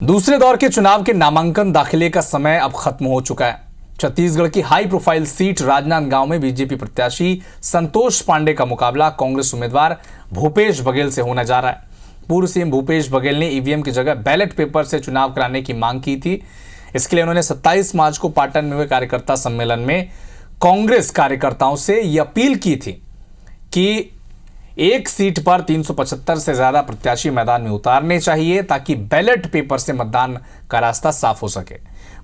दूसरे दौर के चुनाव के नामांकन दाखिले का समय अब खत्म हो चुका है। छत्तीसगढ़ की हाई प्रोफाइल सीट राजनांदगांव में बीजेपी प्रत्याशी संतोष पांडे का मुकाबला कांग्रेस उम्मीदवार भूपेश बघेल से होने जा रहा है। पूर्व सीएम भूपेश बघेल ने ईवीएम की जगह बैलेट पेपर से चुनाव कराने की मांग की थी। इसके लिए उन्होंने 27 मार्च को पाटन में हुए कार्यकर्ता सम्मेलन में कांग्रेस कार्यकर्ताओं से यह अपील की थी कि एक सीट पर 375 से ज्यादा प्रत्याशी मैदान में उतारने चाहिए ताकि बैलेट पेपर से मतदान का रास्ता साफ हो सके।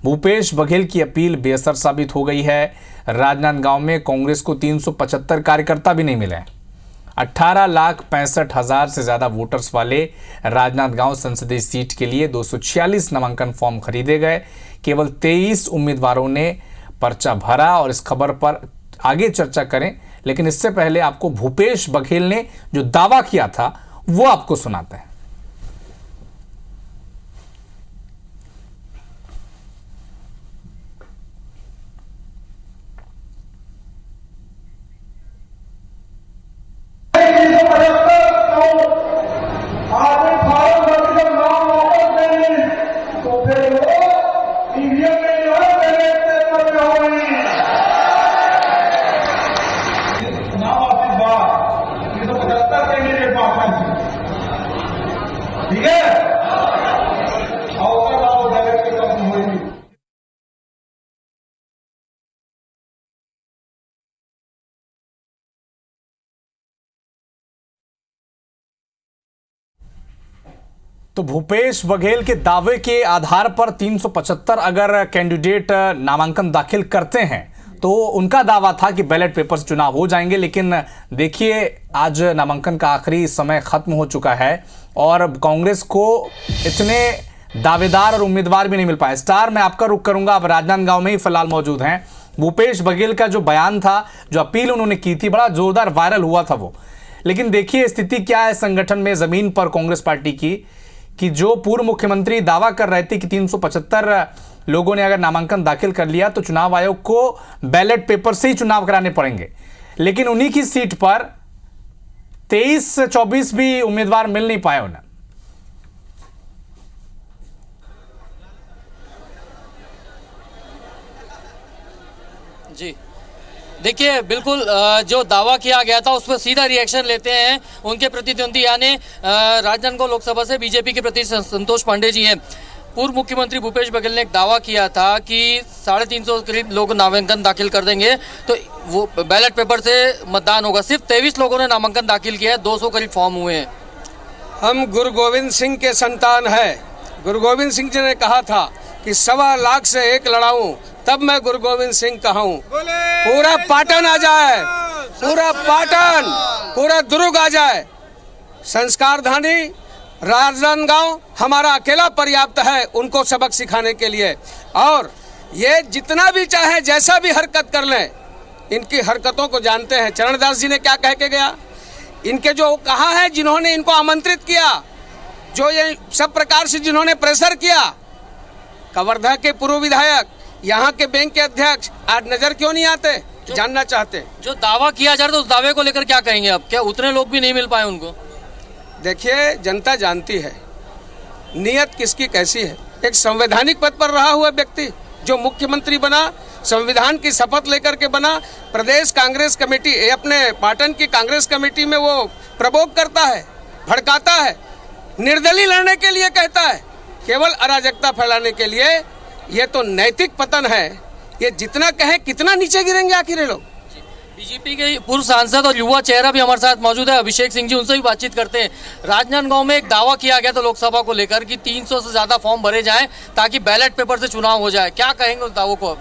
भूपेश बघेल की अपील बेअसर साबित हो गई है। राजनांदगांव में कांग्रेस को 375 कार्यकर्ता भी नहीं मिले। 18,65,000 से ज्यादा वोटर्स वाले राजनांदगांव संसदीय सीट के लिए 246 नामांकन फॉर्म खरीदे गए। केवल 23 उम्मीदवारों ने पर्चा भरा और इस खबर पर आगे चर्चा करें, लेकिन इससे पहले आपको भूपेश बघेल ने जो दावा किया था वो आपको सुनाते हैं। तो भूपेश बघेल के दावे के आधार पर 375 अगर कैंडिडेट नामांकन दाखिल करते हैं तो उनका दावा था कि बैलेट पेपर से चुनाव हो जाएंगे। लेकिन देखिए, आज नामांकन का आखिरी समय खत्म हो चुका है और कांग्रेस को इतने दावेदार और उम्मीदवार भी नहीं मिल पाए। स्टार, मैं आपका रुख करूंगा, आप राजनांदगांव में ही फिलहाल मौजूद हैं। भूपेश बघेल का जो बयान था, जो अपील उन्होंने की थी, बड़ा जोरदार वायरल हुआ था वो। लेकिन देखिए स्थिति क्या है संगठन में, जमीन पर कांग्रेस पार्टी की, कि जो पूर्व मुख्यमंत्री दावा कर रहे थे कि 375 लोगों ने अगर नामांकन दाखिल कर लिया तो चुनाव आयोग को बैलेट पेपर से ही चुनाव कराने पड़ेंगे। लेकिन उन्हीं की सीट पर 23-24 भी उम्मीदवार मिल नहीं पाए उन्हें। जी देखिए, बिल्कुल जो दावा किया गया था उस पर सीधा रिएक्शन लेते हैं उनके प्रतिद्वंदी यानी राजनांदगांव लोकसभा से बीजेपी के प्रति संतोष पांडे जी हैं। पूर्व मुख्यमंत्री भूपेश बघेल ने एक दावा किया था कि 350 करीब लोग नामांकन दाखिल कर देंगे तो वो बैलेट पेपर से मतदान होगा। सिर्फ 23 लोगों ने नामांकन दाखिल किया है, 200 करीब फॉर्म हुए हैं। हम गुरु गोविंद सिंह के संतान है। गुरु गोविंद सिंह जी ने कहा था कि 1.25 लाख से एक लड़ाऊं तब मैं गुरु गोविंद सिंह कहूं। पूरा पाटन आ जाए, पूरा पाटन, पूरा दुर्ग आ जाए। संस्कारधानी राजनांदगांव हमारा अकेला पर्याप्त है उनको सबक सिखाने के लिए। और ये जितना भी चाहे जैसा भी हरकत कर लें, इनकी हरकतों को जानते हैं। चरणदास जी ने क्या कह के गया, इनके जो कहा है, जिन्होंने इनको आमंत्रित किया, जो ये सब प्रकार से जिन्होंने प्रेशर किया, कवर्धा के पूर्व विधायक, यहाँ के बैंक के अध्यक्ष, आज नजर क्यों नहीं आते, जानना चाहते। जो दावा किया जा रहा था उस दावे को लेकर क्या कहेंगे आप? क्या उतने लोग भी नहीं मिल पाए उनको? देखिए, जनता जानती है नियत किसकी कैसी है। एक संवैधानिक पद पर रहा हुआ व्यक्ति जो मुख्यमंत्री बना, संविधान की शपथ लेकर के बना, प्रदेश कांग्रेस कमेटी, अपने पाटन की कांग्रेस कमेटी में वो प्रवोक करता है, भड़काता है, निर्दलीय लड़ने के लिए कहता है, केवल अराजकता फैलाने के लिए। ये तो नैतिक पतन है। ये जितना कहे कितना नीचे गिरेंगे आखिर ये लोग। बीजेपी के पूर्व सांसद और युवा चेहरा भी हमारे साथ मौजूद है, अभिषेक सिंह जी, उनसे भी बातचीत करते हैं। राजनांदगांव में एक दावा किया गया था लोकसभा को लेकर कि 300 से ज्यादा फॉर्म भरे जाएं ताकि बैलेट पेपर से चुनाव हो जाए। क्या कहेंगे उस दावों को?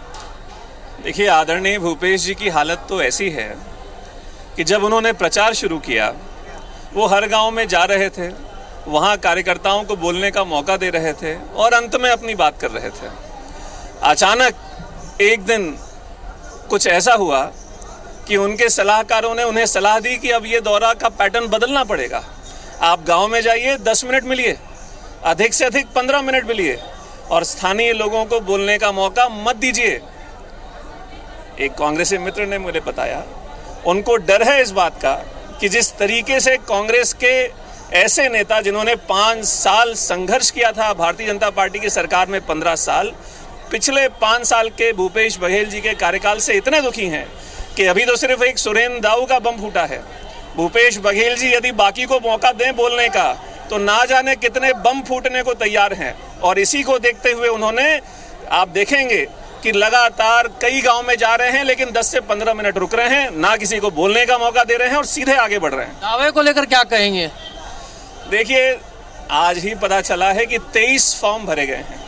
देखिए, आदरणीय भूपेश जी की हालत तो ऐसी है कि जब उन्होंने प्रचार शुरू किया, वो हर गाँव में जा रहे थे, वहाँ कार्यकर्ताओं को बोलने का मौका दे रहे थे और अंत में अपनी बात कर रहे थे। अचानक एक दिन कुछ ऐसा हुआ कि उनके सलाहकारों ने उन्हें सलाह दी कि अब ये दौरा का पैटर्न बदलना पड़ेगा। आप गांव में जाइए, 10 मिनट मिलिए, अधिक से अधिक 15 मिनट मिलिए और स्थानीय लोगों को बोलने का मौका मत दीजिए। एक कांग्रेसी मित्र ने मुझे बताया, उनको डर है इस बात का कि जिस तरीके से कांग्रेस के ऐसे नेता जिन्होंने 5 साल संघर्ष किया था भारतीय जनता पार्टी की सरकार में 15 साल, पिछले 5 साल के भूपेश बघेल जी के कार्यकाल से इतने दुखी हैं कि अभी तो सिर्फ एक सुरेंद्र दाऊ का बम फूटा है। भूपेश बघेल जी यदि बाकी को मौका दें बोलने का तो ना जाने कितने बम फूटने को तैयार हैं। और इसी को देखते हुए उन्होंने, आप देखेंगे कि लगातार कई गांव में जा रहे हैं लेकिन 10 से 15 मिनट रुक रहे हैं, ना किसी को बोलने का मौका दे रहे हैं और सीधे आगे बढ़ रहे हैं। दावे को लेकर क्या कहेंगे? देखिए, आज ही पता चला है कि 23 फॉर्म भरे गए हैं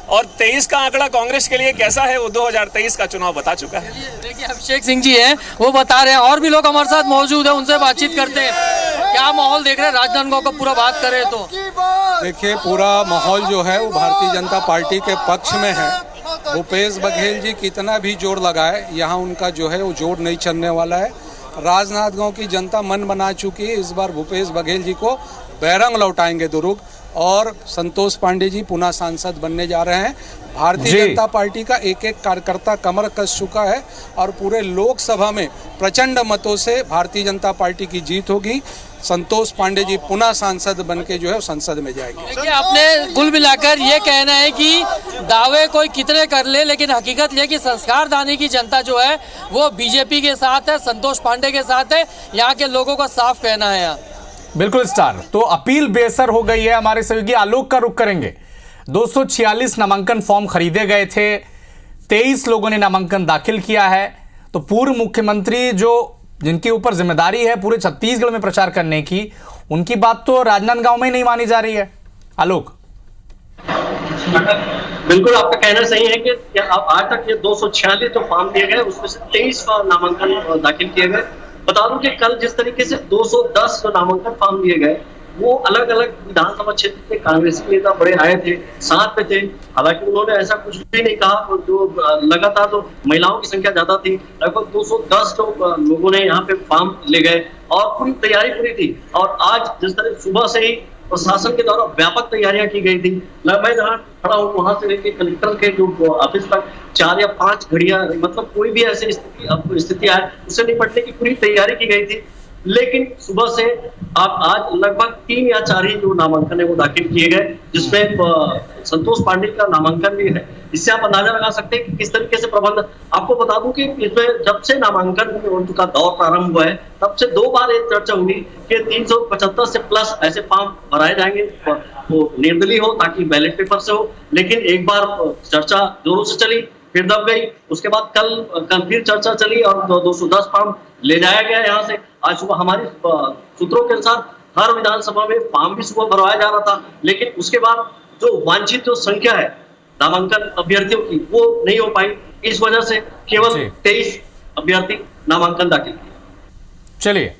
और 23 का आंकड़ा कांग्रेस के लिए कैसा है वो 2023 का चुनाव बता चुका है। देखिए, अभिषेक सिंह जी हैं, वो बता रहे हैं, और भी लोग हमारे साथ मौजूद हैं, उनसे बातचीत करते हैं। क्या माहौल देख रहे हैं राजनांदगांव का? पूरा बात करें तो देखिए, पूरा माहौल जो है वो भारतीय जनता पार्टी के पक्ष में है। भूपेश बघेल जी कितना भी जोर लगाए, यहाँ उनका जो है वो जोर नहीं चलने वाला है। राजनांदगांव की जनता मन बना चुकी है, इस बार भूपेश बघेल जी को बैरंग लौटाएंगे दुर्ग और संतोष पांडे जी पुनः सांसद बनने जा रहे हैं। भारतीय जनता पार्टी का एक एक कार्यकर्ता कमर कस चुका है और पूरे लोकसभा में प्रचंड मतों से भारतीय जनता पार्टी की जीत होगी। संतोष पांडे जी पुनः सांसद बनके जो है संसद में जाएंगे। देखिए, अपने कुल मिलाकर ये कहना है कि दावे कोई कितने कर ले, लेकिन हकीकत ये कि संस्कार दानी की जनता जो है वो बीजेपी के साथ है, संतोष पांडे के साथ है। यहाँ के लोगों का साफ कहना है। यहाँ बिल्कुल स्टार, तो अपील बेअसर हो गई है। हमारे सहयोगी आलोक का रुख करेंगे। 246 नामांकन फॉर्म खरीदे गए थे, 23 लोगों ने नामांकन दाखिल किया है। तो पूर्व मुख्यमंत्री जिनके ऊपर जिम्मेदारी है पूरे छत्तीसगढ़ में प्रचार करने की, उनकी बात तो राजनांदगांव में नहीं मानी जा रही है। आलोक, बिल्कुल आपका कहना सही है कि आज तक ये 246 जो फॉर्म दिए गए उसमें से 23 नामांकन दाखिल किए गए। बता दूं कि कल जिस तरीके से 210 नामांकन फॉर्म दिए गए, वो अलग अलग विधानसभा क्षेत्र के कांग्रेसी नेता बड़े आए थे, साथ में थे। हालांकि उन्होंने ऐसा कुछ भी नहीं कहा। जो लगातार जो महिलाओं की संख्या ज्यादा थी, लगभग 210 लोगों ने यहाँ पे फॉर्म ले गए और पूरी तैयारी पूरी थी। और आज जिस तरह सुबह से ही प्रशासन के द्वारा व्यापक तैयारियां की गई थी, मैं जहाँ खड़ा हूँ वहां से लेकर कलेक्टर के जो ऑफिस तक 4 या 5 घड़ियां, मतलब कोई भी ऐसी स्थिति आए उससे निपटने की पूरी तैयारी की गई थी। लेकिन सुबह से आप आज लगभग 3 या 4 ही जो नामांकन है वो दाखिल किए गए, जिसमें संतोष पांडे का नामांकन भी है। इससे आप अंदाजा लगा सकते हैं कि किस तरीके से प्रबंध। आपको बता दूं कि इसमें जब से नामांकन का दौर प्रारंभ हुआ है तब से 2 बार एक चर्चा हुई कि 375 से प्लस ऐसे फॉर्म भराए जाएंगे, वो निर्दलीय हो ताकि बैलेट पेपर से हो। लेकिन एक बार चर्चा जोरों से चली, फिर दब गई। उसके बाद कल फिर चर्चा चली और 210 फॉर्म ले जाया गया यहाँ से। आज सुबह हमारी सूत्रों के अनुसार हर विधानसभा में फॉर्म भी सुबह भरवाया जा रहा था, लेकिन उसके बाद जो वांछित जो संख्या है नामांकन अभ्यर्थियों की वो नहीं हो पाई। इस वजह से केवल 23 अभ्यर्थी नामांकन दाखिल किए। चलिए,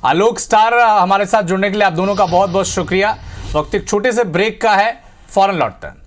आलोक स्टार हमारे साथ जुड़ने के लिए आप दोनों का बहुत बहुत शुक्रिया। वक्त एक छोटे से ब्रेक का है, फौरन लौटते हैं।